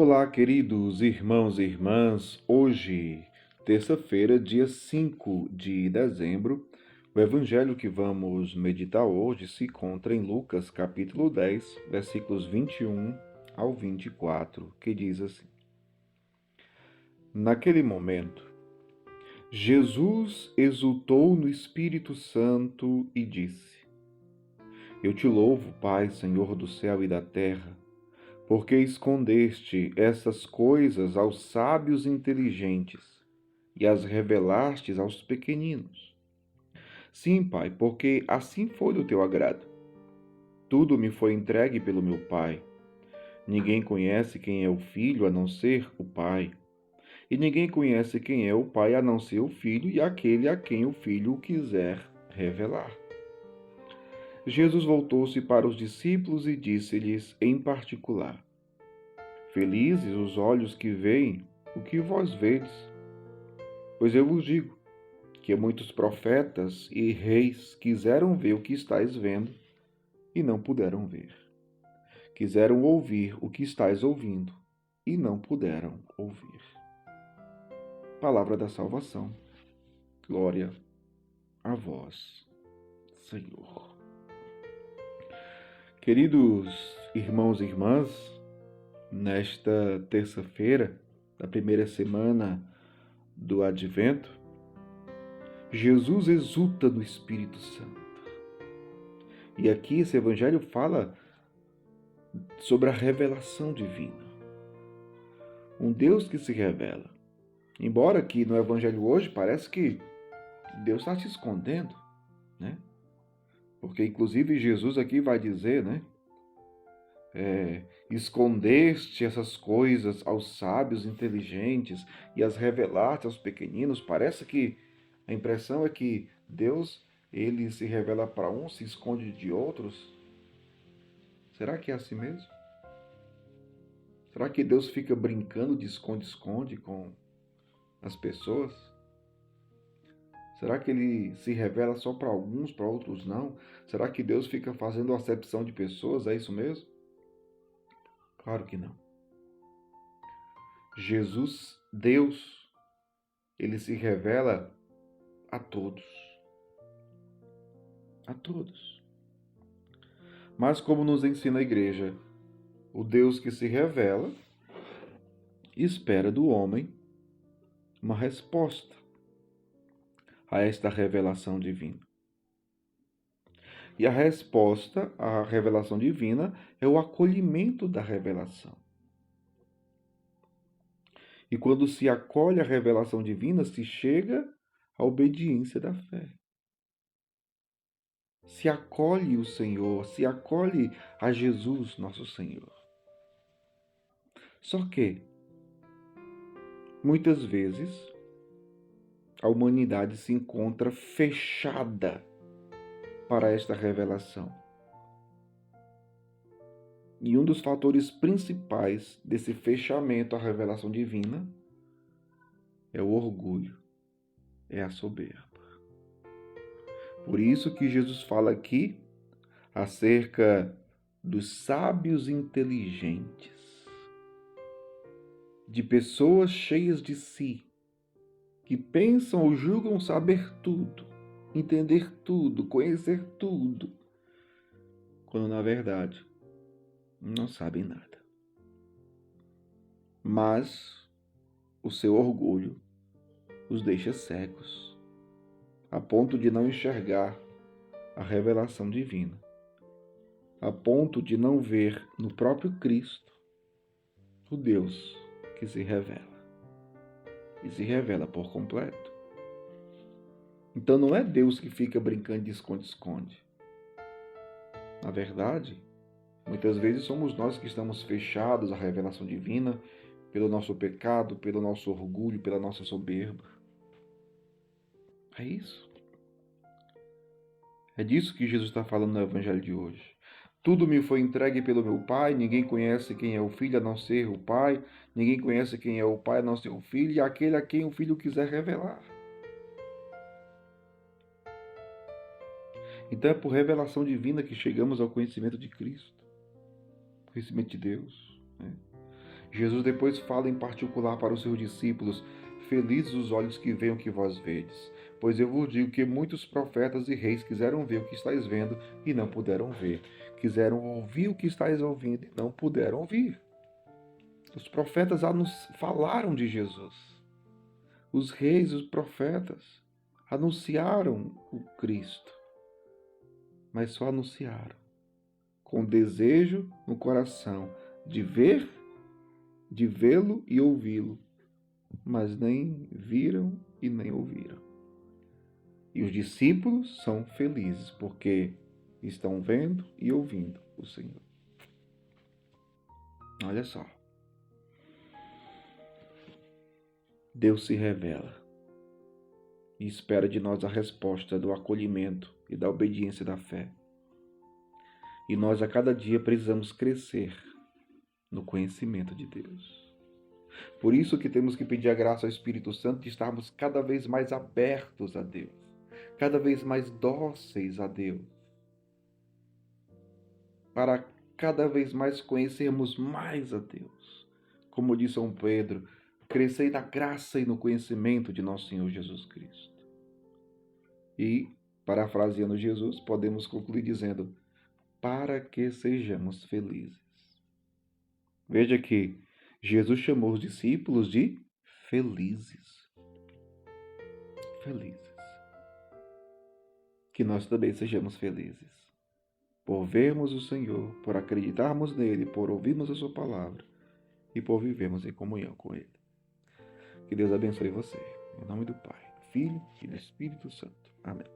Olá, queridos irmãos e irmãs. Hoje, terça-feira, dia 5 de dezembro, o evangelho que vamos meditar hoje se encontra em Lucas, capítulo 10, versículos 21 ao 24, que diz assim: Naquele momento, Jesus exultou no Espírito Santo e disse: Eu te louvo, Pai, Senhor do céu e da terra, porque escondeste essas coisas aos sábios e inteligentes e as revelastes aos pequeninos. Sim, Pai, porque assim foi do teu agrado. Tudo me foi entregue pelo meu Pai. Ninguém conhece quem é o Filho a não ser o Pai. E ninguém conhece quem é o Pai a não ser o Filho e aquele a quem o Filho o quiser revelar. Jesus voltou-se para os discípulos e disse-lhes em particular: Felizes os olhos que veem o que vós vedes. Pois eu vos digo que muitos profetas e reis quiseram ver o que estáis vendo e não puderam ver. Quiseram ouvir o que estáis ouvindo e não puderam ouvir. Palavra da salvação. Glória a vós, Senhor. Queridos irmãos e irmãs, nesta terça-feira, da primeira semana do Advento, Jesus exulta no Espírito Santo. E aqui esse evangelho fala sobre a revelação divina. Um Deus que se revela. Embora que no evangelho hoje parece que Deus está se escondendo, né? Porque inclusive Jesus aqui vai dizer, né? Escondeste essas coisas aos sábios inteligentes e as revelaste aos pequeninos. Parece que a impressão é que Deus, ele se revela para uns, se esconde de outros. Será que é assim mesmo? Será que Deus fica brincando de esconde-esconde com as pessoas? Será que ele se revela só para alguns, para outros não? Será que Deus fica fazendo acepção de pessoas? É isso mesmo? Claro que não. Jesus, Deus, ele se revela a todos. A todos. Mas como nos ensina a igreja, o Deus que se revela espera do homem uma resposta a esta revelação divina. E a resposta à revelação divina é o acolhimento da revelação. E quando se acolhe a revelação divina, se chega à obediência da fé. Se acolhe o Senhor, se acolhe a Jesus, nosso Senhor. Só que, muitas vezes, a humanidade se encontra fechada para esta revelação. E um dos fatores principais desse fechamento à revelação divina é o orgulho, é a soberba. Por isso que Jesus fala aqui acerca dos sábios inteligentes, de pessoas cheias de si, que pensam ou julgam saber tudo, entender tudo, conhecer tudo, quando na verdade não sabem nada. Mas o seu orgulho os deixa cegos, a ponto de não enxergar a revelação divina, a ponto de não ver no próprio Cristo o Deus que se revela, e se revela por completo. Então não é Deus que fica brincando de esconde-esconde. Na verdade, muitas vezes somos nós que estamos fechados à revelação divina pelo nosso pecado, pelo nosso orgulho, pela nossa soberba. É isso. É disso que Jesus está falando no Evangelho de hoje. Tudo me foi entregue pelo meu Pai, ninguém conhece quem é o Filho a não ser o Pai, ninguém conhece quem é o Pai a não ser o Filho, e aquele a quem o Filho quiser revelar. Então é por revelação divina que chegamos ao conhecimento de Cristo, conhecimento de Deus, né? Jesus depois fala em particular para os seus discípulos: felizes os olhos que veem o que vós vedes, pois eu vos digo que muitos profetas e reis quiseram ver o que estáis vendo e não puderam ver, quiseram ouvir o que estáis ouvindo e não puderam ouvir. Os profetas falaram de Jesus. Os reis, os profetas, anunciaram o Cristo, mas só anunciaram, com desejo no coração de vê-lo e ouvi-lo, mas nem viram e nem ouviram. E os discípulos são felizes porque estão vendo e ouvindo o Senhor. Olha só. Deus se revela e espera de nós a resposta do acolhimento e da obediência da fé. E nós a cada dia precisamos crescer no conhecimento de Deus. Por isso que temos que pedir a graça ao Espírito Santo de estarmos cada vez mais abertos a Deus, cada vez mais dóceis a Deus, para cada vez mais conhecermos mais a Deus. Como diz São Pedro, crescei na graça e no conhecimento de nosso Senhor Jesus Cristo. E, parafraseando Jesus, podemos concluir dizendo: para que sejamos felizes. Veja que Jesus chamou os discípulos de felizes. Felizes. Que nós também sejamos felizes. Por vermos o Senhor, por acreditarmos nele, por ouvirmos a sua palavra e por vivermos em comunhão com ele. Que Deus abençoe você. Em nome do Pai, do Filho e do Espírito Santo. Amém.